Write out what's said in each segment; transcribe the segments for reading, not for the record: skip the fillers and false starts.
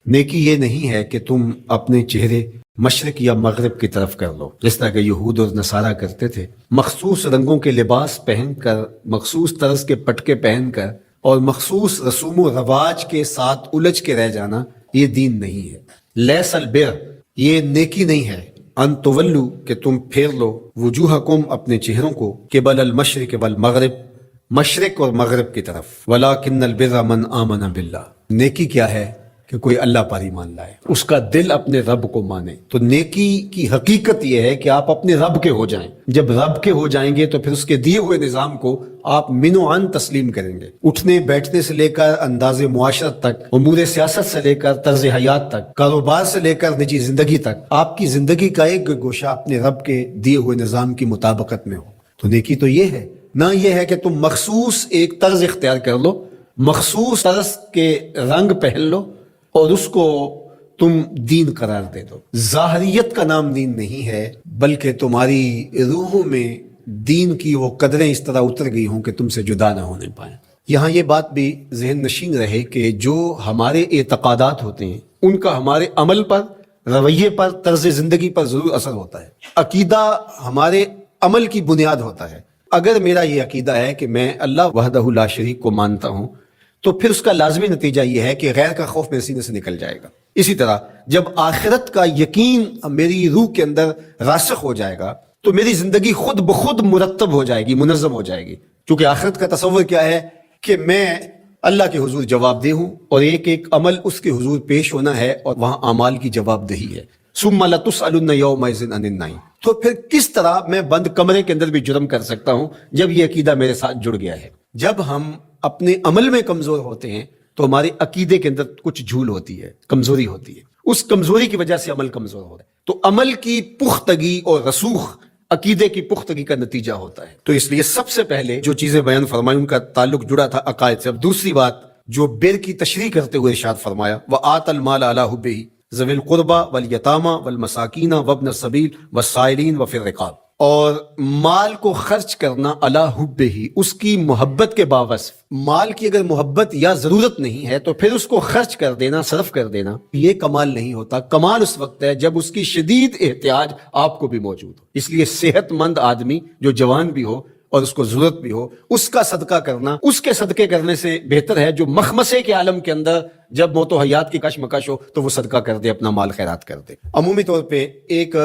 نیکی یہ نہیں ہے کہ تم اپنے چہرے مشرق یا مغرب کی طرف کر لو، جس طرح کہ یہود اور نصارہ کرتے تھے، مخصوص رنگوں کے لباس پہن کر، مخصوص طرز کے پٹکے پہن کر اور مخصوص رسوم و رواج کے ساتھ الجھ کے رہ جانا، یہ دین نہیں ہے۔ لیس البر، یہ نیکی نہیں ہے، ان تولو، کہ تم پھیر لو، وجوہکم، اپنے چہروں کو، قبل المشرق والمغرب، مشرق اور مغرب کی طرف، ولیکن البر من آمن باللہ، نیکی کیا ہے کہ کوئی اللہ پر ایمان لائے، اس کا دل اپنے رب کو مانے۔ تو نیکی کی حقیقت یہ ہے کہ آپ اپنے رب کے ہو جائیں۔ جب رب کے ہو جائیں گے تو پھر اس کے دیے ہوئے نظام کو آپ من و عن تسلیم کریں گے۔ اٹھنے بیٹھنے سے لے کر انداز معاشرت تک، امور سیاست سے لے کر طرز حیات تک، کاروبار سے لے کر نجی زندگی تک، آپ کی زندگی کا ایک گوشہ اپنے رب کے دیے ہوئے نظام کی مطابقت میں ہو۔ تو نیکی تو یہ ہے، نہ یہ ہے کہ تم مخصوص ایک طرز اختیار کر لو، مخصوص طرز کے رنگ پہن لو اور اس کو تم دین قرار دے دو۔ ظاہریت کا نام دین نہیں ہے، بلکہ تمہاری روحوں میں دین کی وہ قدریں اس طرح اتر گئی ہوں کہ تم سے جدا نہ ہونے پائیں۔ یہاں یہ بات بھی ذہن نشین رہے کہ جو ہمارے اعتقادات ہوتے ہیں ان کا ہمارے عمل پر، رویے پر، طرز زندگی پر ضرور اثر ہوتا ہے۔ عقیدہ ہمارے عمل کی بنیاد ہوتا ہے۔ اگر میرا یہ عقیدہ ہے کہ میں اللہ وحدہ لا شریک کو مانتا ہوں تو پھر اس کا لازمی نتیجہ یہ ہے کہ غیر کا خوف میرے سینے سے نکل جائے گا۔ اسی طرح جب آخرت کا یقین میری روح کے اندر راسخ ہو جائے گا تو میری زندگی خود بخود مرتب ہو جائے گی، منظم ہو جائے گی، کیونکہ آخرت کا تصور کیا ہے کہ میں اللہ کے حضور جواب دہ ہوں اور ایک ایک عمل اس کے حضور پیش ہونا ہے اور وہاں اعمال کی جواب دہی ہے۔ ثم لتسألن یومئذ عن النعیم۔ تو پھر کس طرح میں بند کمرے کے اندر بھی جرم کر سکتا ہوں جب یہ عقیدہ میرے ساتھ جڑ گیا ہے؟ جب ہم اپنے عمل میں کمزور ہوتے ہیں تو ہمارے عقیدے کے اندر کچھ جھول ہوتی ہے، کمزوری ہوتی ہے، اس کمزوری کی وجہ سے عمل کمزور ہو رہا ہے۔ تو عمل کی پختگی اور رسوخ عقیدے کی پختگی کا نتیجہ ہوتا ہے۔ تو اس لیے سب سے پہلے جو چیزیں بیان فرمائی ان کا تعلق جڑا تھا عقائد سے۔ اب دوسری بات جو بر کی تشریح کرتے ہوئے ارشاد فرمایا، وآت المال علی حبہ ذوی القربى والیتامى والمساکین وابن السبیل والسائلین وفی الرقاب، اور مال کو خرچ کرنا علی حبہ، اس کی محبت کے باوصف۔ مال کی اگر محبت یا ضرورت نہیں ہے تو پھر اس کو خرچ کر دینا، صرف کر دینا، یہ کمال نہیں ہوتا۔ کمال اس وقت ہے جب اس کی شدید احتیاج آپ کو بھی موجود ہو۔ اس لیے صحت مند آدمی جو جوان بھی ہو اور اس کو ضرورت بھی ہو، اس کا صدقہ کرنا اس کے صدقے کرنے سے بہتر ہے جو مخمسے کے عالم کے اندر جب موت و حیات کی کشمکش ہو تو وہ صدقہ کر دے، اپنا مال خیرات کر دے۔ عمومی طور پہ ایک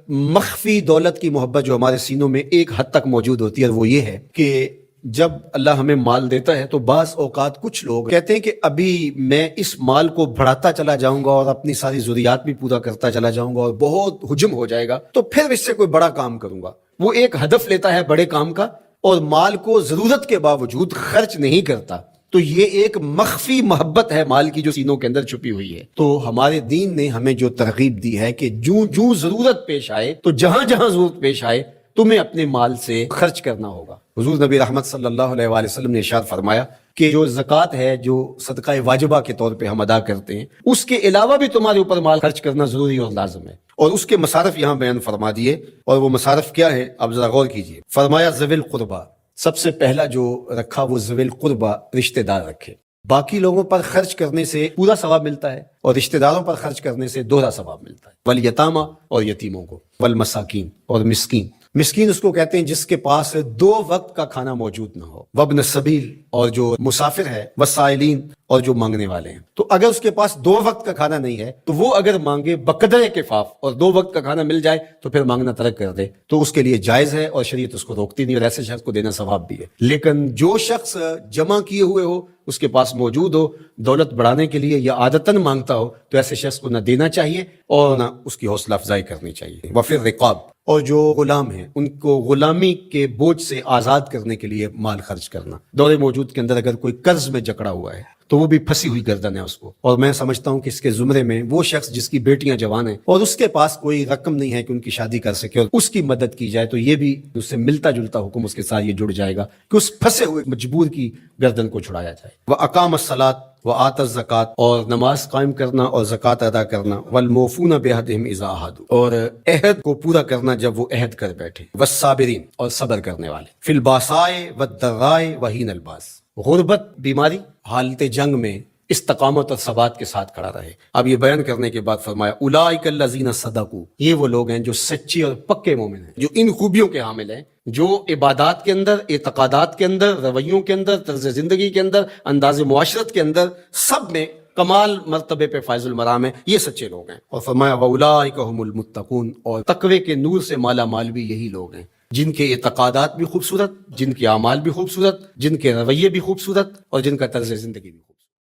مخفی دولت کی محبت جو ہمارے سینوں میں ایک حد تک موجود ہوتی ہے، وہ یہ ہے کہ جب اللہ ہمیں مال دیتا ہے تو بعض اوقات کچھ لوگ کہتے ہیں کہ ابھی میں اس مال کو بڑھاتا چلا جاؤں گا اور اپنی ساری ضروریات بھی پورا کرتا چلا جاؤں گا اور بہت حجم ہو جائے گا تو پھر اس سے کوئی بڑا کام کروں گا۔ وہ ایک ہدف لیتا ہے بڑے کام کا اور مال کو ضرورت کے باوجود خرچ نہیں کرتا۔ تو یہ ایک مخفی محبت ہے مال کی جو سینوں کے اندر چھپی ہوئی ہے۔ تو ہمارے دین نے ہمیں جو ترغیب دی ہے کہ جو ضرورت پیش آئے، تو جہاں جہاں ضرورت پیش آئے تمہیں اپنے مال سے خرچ کرنا ہوگا۔ حضور نبی رحمت صلی اللہ علیہ وآلہ وسلم نے ارشاد فرمایا کہ جو زکوٰۃ ہے، جو صدقہ واجبہ کے طور پہ ہم ادا کرتے ہیں، اس کے علاوہ بھی تمہارے اوپر مال خرچ کرنا ضروری اور لازم ہے۔ اور اس کے مصارف یہاں بیان فرما دیے، اور وہ مصارف کیا ہے اب ذرا غور کیجئے۔ فرمایا ذوی القربیٰ، سب سے پہلا جو رکھا وہ ذوی القربیٰ، رشتہ دار رکھے۔ باقی لوگوں پر خرچ کرنے سے پورا ثواب ملتا ہے اور رشتہ داروں پر خرچ کرنے سے دوہرا ثواب ملتا ہے۔ والیتامى، اور یتیموں کو، والمساکین، اور مسکین۔ مسکین اس کو کہتے ہیں جس کے پاس 2 وقت کا کھانا موجود نہ ہو، وابن السبیل، اور جو مسافر ہے، والسائلین، اور جو مانگنے والے ہیں۔ تو اگر اس کے پاس 2 وقت کا کھانا نہیں ہے تو وہ اگر مانگے بقدر کفاف اور 2 وقت کا کھانا مل جائے تو پھر مانگنا ترک کر دے تو اس کے لیے جائز ہے اور شریعت اس کو روکتی نہیں، اور ایسے شخص کو دینا ثواب بھی ہے۔ لیکن جو شخص جمع کیے ہوئے ہو، اس کے پاس موجود ہو، دولت بڑھانے کے لیے یا عادتاً مانگتا ہو، تو ایسے شخص کو نہ دینا چاہیے اور نہ اس کی حوصلہ افزائی کرنی چاہیے۔ وفی الرقاب، اور جو غلام ہیں ان کو غلامی کے بوجھ سے آزاد کرنے کے لیے مال خرچ کرنا۔ دور موجود کے اندر اگر کوئی قرض میں جکڑا ہوا ہے تو وہ بھی پھنسی ہوئی گردن ہے اس کو، اور میں سمجھتا ہوں کہ اس کے زمرے میں وہ شخص جس کی بیٹیاں جوان ہیں اور اس کے پاس کوئی رقم نہیں ہے کہ ان کی شادی کر سکے اور اس کی مدد کی جائے، تو یہ بھی اس سے ملتا جلتا حکم اس کے ساتھ یہ جڑ جائے گا کہ اس پھنسے ہوئے مجبور کی گردن کو چھڑایا جائے۔ وَأَقَامَ الصَّلَاةَ وَآتَى الزَّكَاةَ، اور نماز قائم کرنا اور زکوٰۃ ادا کرنا۔ وَالْمُوفُونَ بِعَهْدِهِمْ إِذَا عَاهَدُوا، اور عہد کو پورا کرنا جب وہ عہد کر بیٹھے۔ وَالصَّابِرِينَ، اور صبر کرنے والے۔ فِي الْبَأْسَاءِ وَالضَّرَّاءِ وَحِينَ الْبَأْسِ، غربت، بیماری، حالت جنگ میں استقامت اور ثبات کے ساتھ کھڑا رہے۔ اب یہ بیان کرنے کے بعد فرمایا اولئک الذین صدقوا، یہ وہ لوگ ہیں جو سچے اور پکے مومن ہیں، جو ان خوبیوں کے حامل ہیں، جو عبادات کے اندر، اعتقادات کے اندر، رویوں کے اندر، طرز زندگی کے اندر، انداز معاشرت کے اندر، سب میں کمال مرتبے پہ فائز المرام ہے، یہ سچے لوگ ہیں۔ اور فرمایا وَأُولَٰئِكَ هُمُ الْمُتَّقُونَ، اور تقوی کے نور سے مالا مال بھی یہی لوگ ہیں، جن کے اعتقادات بھی خوبصورت، جن کے اعمال بھی خوبصورت، جن کے رویے بھی خوبصورت، اور جن کا طرز زندگی بھی خوبصورت۔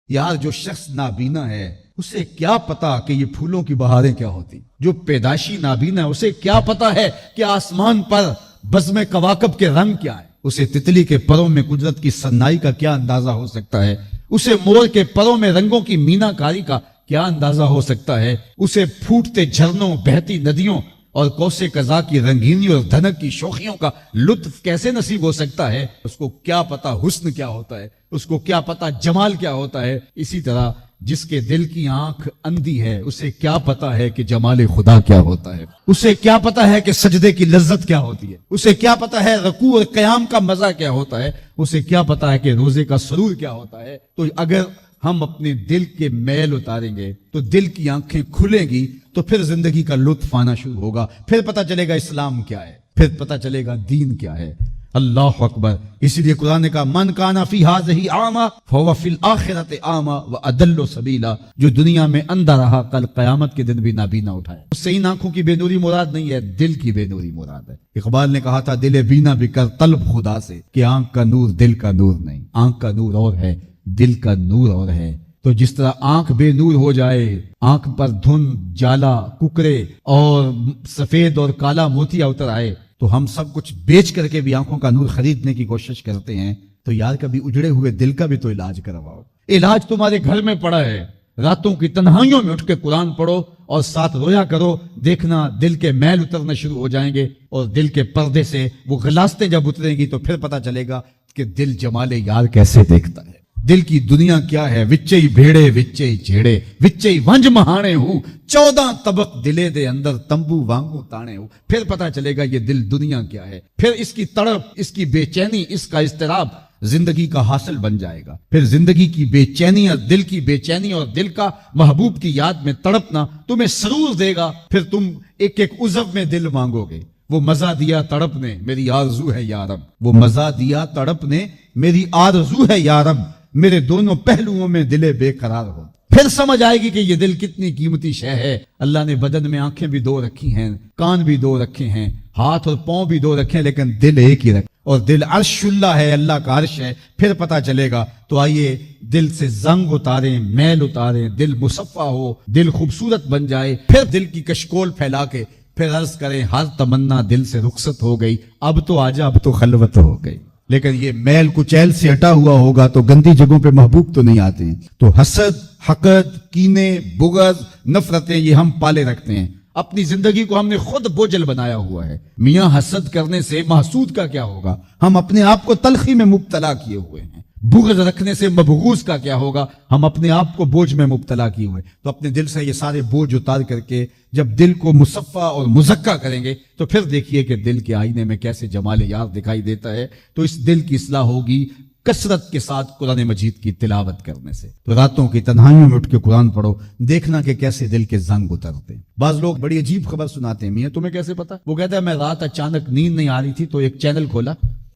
یار جو شخص نابینا ہے اسے کیا پتا کہ یہ پھولوں کی بہاریں کیا ہوتی، جو پیدائشی نابینا ہے اسے کیا پتا ہے کہ آسمان پر بزم کواکب کے رنگ کیا ہے، اسے تتلی کے پروں میں قدرت کی صنائی کا کیا اندازہ ہو سکتا ہے، اسے مور کے پروں میں رنگوں کی مینا کاری کا کیا اندازہ ہو سکتا ہے، اسے پھوٹتے جھرنوں، بہتی ندیوں اور کوسے قضا کی رنگینی اور دھنک کی شوخیوں کا لطف کیسے نصیب ہو سکتا ہے، اس کو کیا پتا حسن کیا ہوتا ہے، اس کو کیا پتا جمال کیا ہوتا ہے۔ اسی طرح جس کے دل کی آنکھ اندھی ہے اسے کیا پتا ہے کہ جمال خدا کیا ہوتا ہے، اسے کیا پتا ہے کہ سجدے کی لذت کیا ہوتی ہے، اسے کیا پتا ہے رکوع اور قیام کا مزہ کیا ہوتا ہے، اسے کیا پتا ہے کہ روزے کا سرور کیا ہوتا ہے۔ تو اگر ہم اپنے دل کے میل اتاریں گے تو دل کی آنکھیں کھلیں گی تو پھر زندگی کا لطف آنا شروع ہوگا، پھر پتا چلے گا اسلام کیا ہے، پھر پتا چلے گا دین کیا ہے۔ اللہ اکبر۔ اسی لیے قرآن نے کہا من کان فی ہذہ اعمی فہو فی الآخرۃ اعمی واضل سبیلا، جو دنیا میں اندھا رہا کل قیامت کے دن بھی نابینا اٹھائے۔ اس سے ان آنکھوں کی بے نوری مراد نہیں ہے، دل کی بے نوری مراد ہے۔ اقبال نے کہا تھا دل بینا بھی کر طلب خدا سے، کہ آنکھ کا نور دل کا نور نہیں، آنکھ کا نور اور ہے، دل کا نور اور ہے۔ تو جس طرح آنکھ بے نور ہو جائے، آنکھ پر دھند، جالا، ککرے اور سفید اور کالا موتیا اتر آئے، تو ہم سب کچھ بیچ کر کے بھی آنکھوں کا نور خریدنے کی کوشش کرتے ہیں۔ تو یار کبھی اجڑے ہوئے دل کا بھی تو علاج کرواؤ۔ علاج تمہارے گھر میں پڑا ہے، راتوں کی تنہائیوں میں اٹھ کے قرآن پڑھو اور ساتھ رویا کرو، دیکھنا دل کے میل اترنا شروع ہو جائیں گے، اور دل کے پردے سے وہ غلاستیں جب اتریں گی تو پھر پتہ چلے گا کہ دل جمال یار کیسے دیکھتا ہے، دل کی دنیا کیا ہے۔ وچئی بھیڑے وچئی جھیڑے وچئی ونج مہانے ہو، 14 طبق دلے دے اندر تمبو وانگو تانے ہو، پھر پتا چلے گا یہ دل دنیا کیا ہے، پھر اس کی تڑپ، اس کی بے چینی، اس کا اضطراب زندگی کا حاصل بن جائے گا۔ پھر زندگی کی بے چینی اور دل کی بے چینی اور دل کا محبوب کی یاد میں تڑپنا تمہیں سرور دے گا، پھر تم ایک ایک عضو میں دل مانگو گے۔ وہ مزہ دیا تڑپ نے میری آرزو ہے یارب، وہ مزہ دیا تڑپ نے میری آرزو ہے یارب، میرے دونوں پہلوؤں میں دلے بے قرار ہو۔ پھر سمجھ آئے گی کہ یہ دل کتنی قیمتی شے ہے۔ اللہ نے بدن میں آنکھیں بھی 2 رکھی ہیں، کان بھی 2 رکھے ہیں، ہاتھ اور پاؤں بھی 2 رکھے ہیں، لیکن دل ایک ہی رکھے، اور دل عرش اللہ ہے، اللہ کا عرش ہے، پھر پتا چلے گا۔ تو آئیے دل سے زنگ اتاریں، میل اتاریں، دل مصفا ہو، دل خوبصورت بن جائے، پھر دل کی کشکول پھیلا کے پھر عرض کریں ہر تمنا دل سے رخصت ہو گئی، اب تو آجا، اب تو خلوت ہو گئی۔ لیکن یہ میل کچیل سے ہٹا ہوا ہوگا تو گندی جگہوں پہ محبوب تو نہیں آتے ہیں۔ تو حسد، حقد، کینے، بغض، نفرتیں یہ ہم پالے رکھتے ہیں، اپنی زندگی کو ہم نے خود بوجھل بنایا ہوا ہے۔ میاں حسد کرنے سے محسود کا کیا ہوگا، ہم اپنے آپ کو تلخی میں مبتلا کیے ہوئے ہیں۔ بغض رکھنے سے مبغوض کا کیا ہوگا، ہم اپنے آپ کو بوجھ میں مبتلا کیے ہوئے۔ تو اپنے دل سے یہ سارے بوجھ اتار کر کے جب دل کو مصفا اور مزکا کریں گے تو پھر دیکھیے کہ دل کے آئینے میں کیسے جمال یار دکھائی دیتا ہے۔ تو اس دل کی اصلاح ہوگی کثرت کے ساتھ قرآن مجید کی تلاوت کرنے سے۔ تو راتوں کی تنہائیوں میں اٹھ کے قرآن پڑھو، دیکھنا کہ کیسے دل کے زنگ اترتے ہیں۔ بعض لوگ بڑی عجیب خبر سناتے ہیں، میاں تمہیں کیسے پتا؟ وہ کہتا ہے میں رات اچانک نیند نہیں آ رہی تھی تو ایک چینل کھولا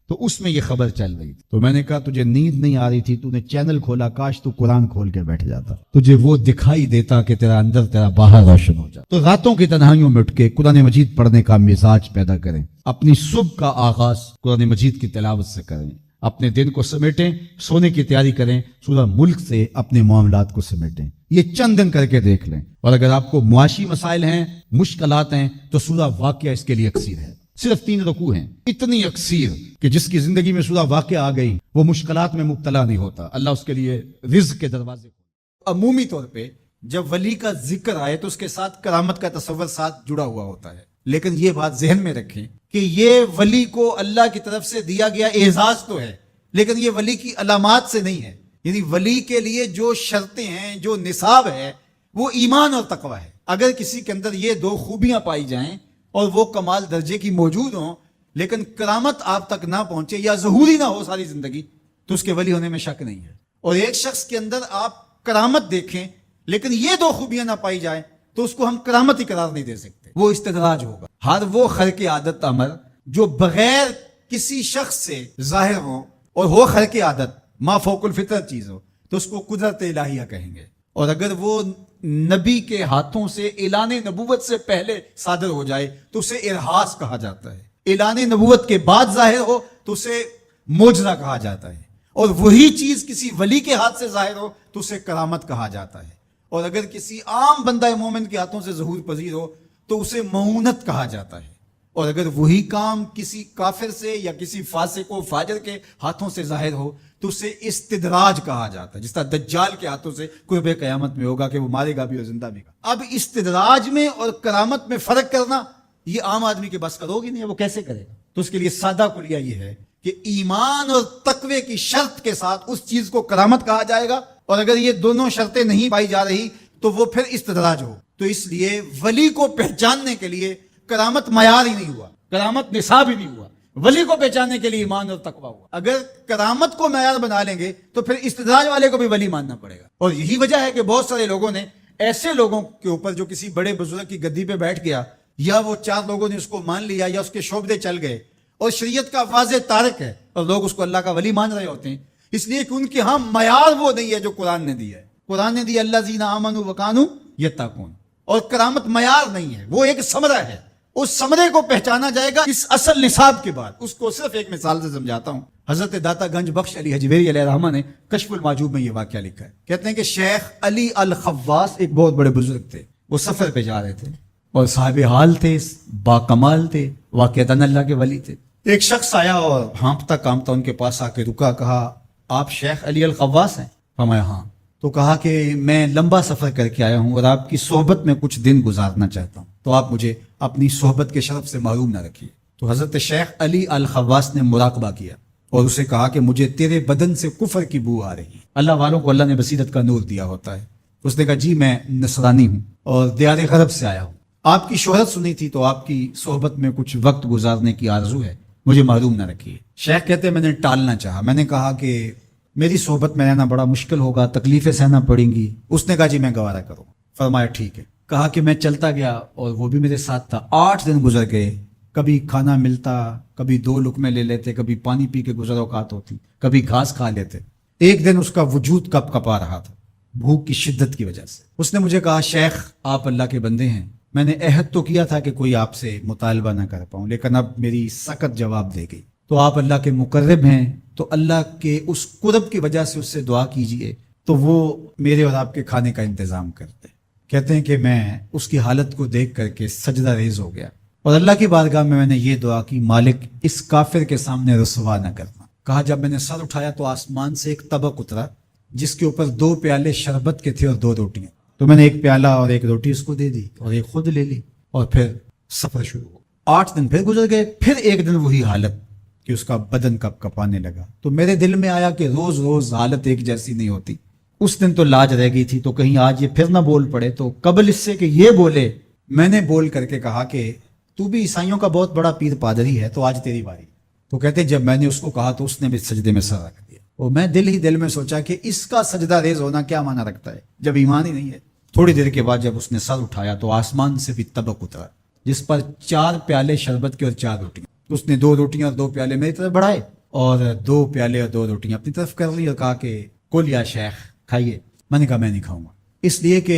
تو اس میں یہ خبر چل رہی تھی، تو میں نے کہا تجھے نیند نہیں آ رہی تھی، تو نے چینل کھولا، کاش تو قرآن کھول کے بیٹھ جاتا، تجھے وہ دکھائی دیتا کہ تیرا اندر تیرا باہر روشن ہو جاتا۔ تو راتوں کی تنہائیوں میں اٹھ کے قرآن مجید پڑھنے کا مزاج پیدا کریں، اپنی صبح کا آغاز قرآن مجید کی تلاوت سے کریں، اپنے دن کو سمیٹیں، سونے کی تیاری کریں، سورہ ملک سے اپنے معاملات کو سمیٹیں۔ یہ چند دن کر کے دیکھ لیں، اور اگر آپ کو معاشی مسائل ہیں، مشکلات ہیں، تو سورہ واقعہ اس کے لیے اکسیر ہے۔ صرف 3 رکوع ہیں، اتنی اکسیر کہ جس کی زندگی میں سورہ واقعہ آ گئی وہ مشکلات میں مبتلا نہیں ہوتا، اللہ اس کے لیے رزق کے دروازے کھولتا۔ عمومی طور پہ جب ولی کا ذکر آئے تو اس کے ساتھ کرامت کا تصور ساتھ جڑا ہوا ہوتا ہے، لیکن یہ بات ذہن میں رکھیں کہ یہ ولی کو اللہ کی طرف سے دیا گیا اعزاز تو ہے، لیکن یہ ولی کی علامات سے نہیں ہے۔ یعنی ولی کے لیے جو شرطیں ہیں، جو نصاب ہے، وہ ایمان اور تقوی ہے۔ اگر کسی کے اندر یہ 2 خوبیاں پائی جائیں اور وہ کمال درجے کی موجود ہوں، لیکن کرامت آپ تک نہ پہنچے یا ظہوری نہ ہو ساری زندگی، تو اس کے ولی ہونے میں شک نہیں ہے۔ اور ایک شخص کے اندر آپ کرامت دیکھیں لیکن یہ دو خوبیاں نہ پائی جائیں تو اس کو ہم کرامت ہی قرار نہیں دے سکتے، وہ استدراج ہوگا۔ ہر وہ خرق عادت امر جو بغیر کسی شخص سے ظاہر ہو اور ہو خرق عادت ما فوق الفطرت چیز ہو تو اس کو قدرت الہیہ کہیں گے، اور اگر وہ نبی کے ہاتھوں سے اعلان نبوت سے پہلے صادر ہو جائے تو اسے ارہاس کہا جاتا ہے، اعلان نبوت کے بعد ظاہر ہو تو اسے معجزہ کہا جاتا ہے، اور وہی چیز کسی ولی کے ہاتھ سے ظاہر ہو تو اسے کرامت کہا جاتا ہے، اور اگر کسی عام بندہ مومن کے ہاتھوں سے ظہور پذیر ہو تو اسے معونت کہا جاتا ہے، اور اگر وہی کام کسی کافر سے یا کسی فاسق و فاجر کے ہاتھوں سے ظاہر ہو تو اسے استدراج کہا جاتا ہے، جس طرح دجال کے ہاتھوں سے قرب قیامت میں ہوگا کہ وہ مارے گا بھی اور زندہ بھی گا۔ اب استدراج میں اور کرامت میں فرق کرنا یہ عام آدمی کے بس کا روگ ہی نہیں ہے، وہ کیسے کرے گا؟ تو اس کے لیے سادہ کلیہ یہ ہے کہ ایمان اور تقوی کی شرط کے ساتھ اس چیز کو کرامت کہا جائے گا، اور اگر یہ دونوں شرطیں نہیں پائی جا رہی تو وہ پھر استدراج ہو۔ تو اس لیے ولی کو پہچاننے کے لیے کرامت معیار ہی نہیں ہوا، کرامت نصاب ہی نہیں ہوا، ولی کو پہچاننے کے لیے ایمان اور تقوی ہوا۔ اگر کرامت کو معیار بنا لیں گے تو پھر استدراج والے کو بھی ولی ماننا پڑے گا، اور یہی وجہ ہے کہ بہت سارے لوگوں نے ایسے لوگوں کے اوپر جو کسی بڑے بزرگ کی گدی پہ بیٹھ گیا، یا وہ چار لوگوں نے اس کو مان لیا یا اس کے شعبے چل گئے اور شریعت کا واضح تارک ہے اور لوگ اس کو اللہ کا ولی مان رہے ہوتے ہیں، اس لیے کہ ان کے ہاں معیار وہ نہیں ہے جو قرآن نے دیا ہے۔ قرآن نے دیا اللہ زین آمنوا وکانوا یتقون، اور کرامت معیار نہیں ہے، وہ ایک ثمرہ ہے، اس ثمرے کو پہچانا جائے گا اس اصل نصاب کے بعد۔ اس کو صرف ایک مثال سے سمجھاتا ہوں۔ حضرت داتا گنج بخش علی حجویری علیہ الرحمہ نے کشف المعجوب میں یہ واقعہ لکھا ہے، کہتے ہیں کہ شیخ علی الخواص ایک بہت بڑے بزرگ تھے، وہ سفر پہ جا رہے تھے اور صاحب حال تھے، با کمال تھے، واقعتاً اللہ کے ولی تھے۔ ایک شخص آیا اور ہانپتا کامتا ان کے پاس آ کے رکا، کہا آپ شیخ علی الخواص ہیں؟ فرمایا ہاں۔ تو کہا کہ میں لمبا سفر کر کے آیا ہوں اور آپ کی صحبت میں کچھ دن گزارنا چاہتا ہوں، تو آپ مجھے اپنی صحبت کے شرف سے محروم نہ رکھیے۔ تو حضرت شیخ علی الخواص نے مراقبہ کیا اور اسے کہا کہ مجھے تیرے بدن سے کفر کی بو آ رہی ہے۔ اللہ والوں کو اللہ نے بصیرت کا نور دیا ہوتا ہے۔ اس نے کہا جی میں نصرانی ہوں اور دیار غرب سے آیا ہوں، آپ کی شہرت سنی تھی تو آپ کی صحبت میں کچھ وقت گزارنے کی آرزو ہے، مجھے محروم نہ رکھیے۔ شیخ کہتے ہیں میں نے ٹالنا چاہا، میں نے کہا کہ میری صحبت میں رہنا بڑا مشکل ہوگا، تکلیفیں سہنا پڑیں گی۔ اس نے کہا جی میں گوارا کروں۔ فرمایا ٹھیک ہے۔ کہا کہ میں چلتا گیا اور وہ بھی میرے ساتھ تھا۔ 8 دن گزر گئے، کبھی کھانا ملتا، کبھی 2 لقمے لے لیتے، کبھی پانی پی کے گزر اوقات ہوتی، کبھی گھاس کھا لیتے۔ ایک دن اس کا وجود کپ کپا رہا تھا بھوک کی شدت کی وجہ سے۔ اس نے مجھے کہا شیخ آپ اللہ کے بندے ہیں، میں نے عہد تو کیا تھا کہ کوئی آپ سے مطالبہ نہ کر پاؤں، لیکن اب میری سخت جواب دے گئی، تو آپ اللہ کے مقرب ہیں، تو اللہ کے اس قرب کی وجہ سے اس سے دعا کیجئے تو وہ میرے اور آپ کے کھانے کا انتظام کرتے۔ کہتے ہیں کہ میں اس کی حالت کو دیکھ کر کے سجدہ ریز ہو گیا اور اللہ کی بارگاہ میں نے یہ دعا کی مالک اس کافر کے سامنے رسوا نہ کرنا۔ کہا جب میں نے سر اٹھایا تو آسمان سے ایک طبق اترا جس کے اوپر 2 پیالے شربت کے تھے اور 2 روٹیاں، تو میں نے ایک پیالہ اور ایک روٹی اس کو دے دی اور ایک خود لے لی اور پھر سفر شروع ہوا۔ 8 دن پھر گزر گئے، پھر ایک دن وہی حالت کہ اس کا بدن کپ کپانے لگا۔ تو میرے دل میں آیا کہ روز روز حالت ایک جیسی نہیں ہوتی، اس دن تو لاج رہ گئی تھی، تو کہیں آج یہ پھر نہ بول پڑے، تو قبل اس سے کہ یہ بولے میں نے بول کر کے کہا کہ تو بھی عیسائیوں کا بہت بڑا پیر پادری ہے، تو آج تیری باری۔ تو کہتے جب میں نے اس کو کہا تو اس نے بھی سجدے میں سر رکھ دیا، اور میں دل ہی دل میں سوچا کہ اس کا سجدہ ریز ہونا کیا معنی رکھتا ہے جب ایمان ہی نہیں ہے۔ تھوڑی دیر کے بعد جب اس نے سر اٹھایا تو آسمان سے بھی طبق اترا جس پر 4 پیالے شربت کے اور 4 روٹیاں۔ اس نے 2 روٹیاں اور 2 پیالے میری طرف بڑھائے اور 2 پیالے اور 2 روٹیاں اپنی طرف کر لی اور کہا کہ کل یا شیخ کھائیے۔ میں نے کہا میں نہیں کھاؤں گا، اس لیے کہ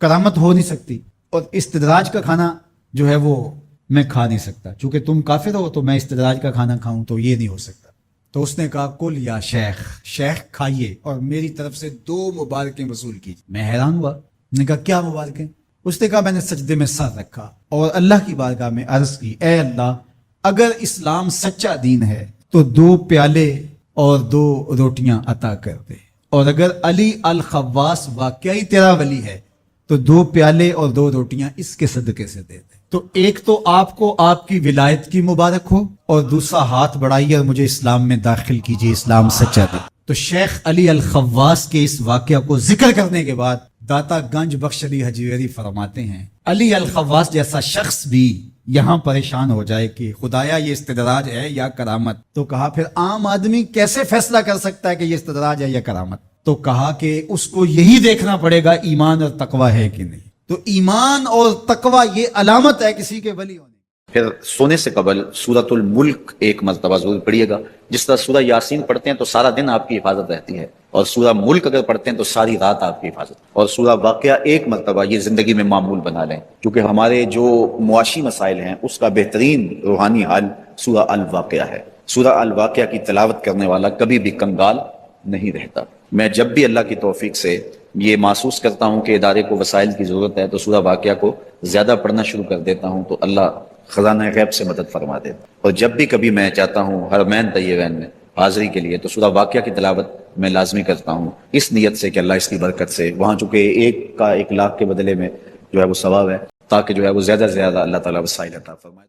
کرامت ہو نہیں سکتی اور استدراج کا کھانا جو ہے وہ میں کھا نہیں سکتا، چونکہ تم کافر ہو تو میں استدراج کا کھانا کھاؤں تو یہ نہیں ہو سکتا۔ تو اس نے کہا کل یا شیخ، شیخ کھائیے اور میری طرف سے 2 مبارکیں وصول کیجیے۔ میں حیران ہوا، میں نے کہا کیا مبارکیں؟ اس نے کہا میں نے سجدے میں سر رکھا اور اللہ کی بارگاہ میں عرض کی اے اللہ اگر اسلام سچا دین ہے تو 2 پیالے اور 2 روٹیاں عطا کر دے، اور اگر علی الخواص واقعی تیرا ولی ہے تو 2 پیالے اور 2 روٹیاں اس کے صدقے سے دے دے۔ تو ایک تو آپ کو آپ کی ولایت کی مبارک ہو اور دوسرا ہاتھ بڑھائیے اور مجھے اسلام میں داخل کیجیے، اسلام سچا دے۔ تو شیخ علی الخواص کے اس واقعہ کو ذکر کرنے کے بعد داتا گنج بخش علی حجویری فرماتے ہیں علی الخواص جیسا شخص بھی یہاں پریشان ہو جائے کہ خدایا یہ استدراج ہے یا کرامت، تو کہا پھر عام آدمی کیسے فیصلہ کر سکتا ہے کہ یہ استدراج ہے یا کرامت؟ تو کہا کہ اس کو یہی دیکھنا پڑے گا ایمان اور تقوی ہے کہ نہیں. تو ایمان اور تقوی یہ علامت ہے کسی کے ولی ہونے. پھر سونے سے قبل سورۃ الملک ایک مرتبہ ضرور پڑھیے گا. جس طرح سورہ یاسین پڑھتے ہیں تو سارا دن آپ کی حفاظت رہتی ہے، اور سورہ ملک اگر پڑھتے ہیں تو ساری رات آپ کی حفاظت. اور سورہ واقعہ ایک مرتبہ یہ زندگی میں معمول بنا لیں، کیونکہ ہمارے جو معاشی مسائل ہیں اس کا بہترین روحانی حل سورہ الواقعہ ہے. سورہ الواقعہ کی تلاوت کرنے والا کبھی بھی کنگال نہیں رہتا. میں جب بھی اللہ کی توفیق سے یہ محسوس کرتا ہوں کہ ادارے کو وسائل کی ضرورت ہے تو سورہ واقعہ کو زیادہ پڑھنا شروع کر دیتا ہوں، تو اللہ خزانہ غیب سے مدد فرما دے. اور جب بھی کبھی میں چاہتا ہوں حرمین طیبین میں حاضری کے لیے تو سورہ واقعہ کی تلاوت میں لازمی کرتا ہوں، اس نیت سے کہ اللہ اس کی برکت سے وہاں چونکہ 1 لاکھ کے بدلے میں جو ہے وہ ثواب ہے، تاکہ جو ہے وہ زیادہ سے زیادہ اللہ تعالیٰ وسائل عطا فرمائے.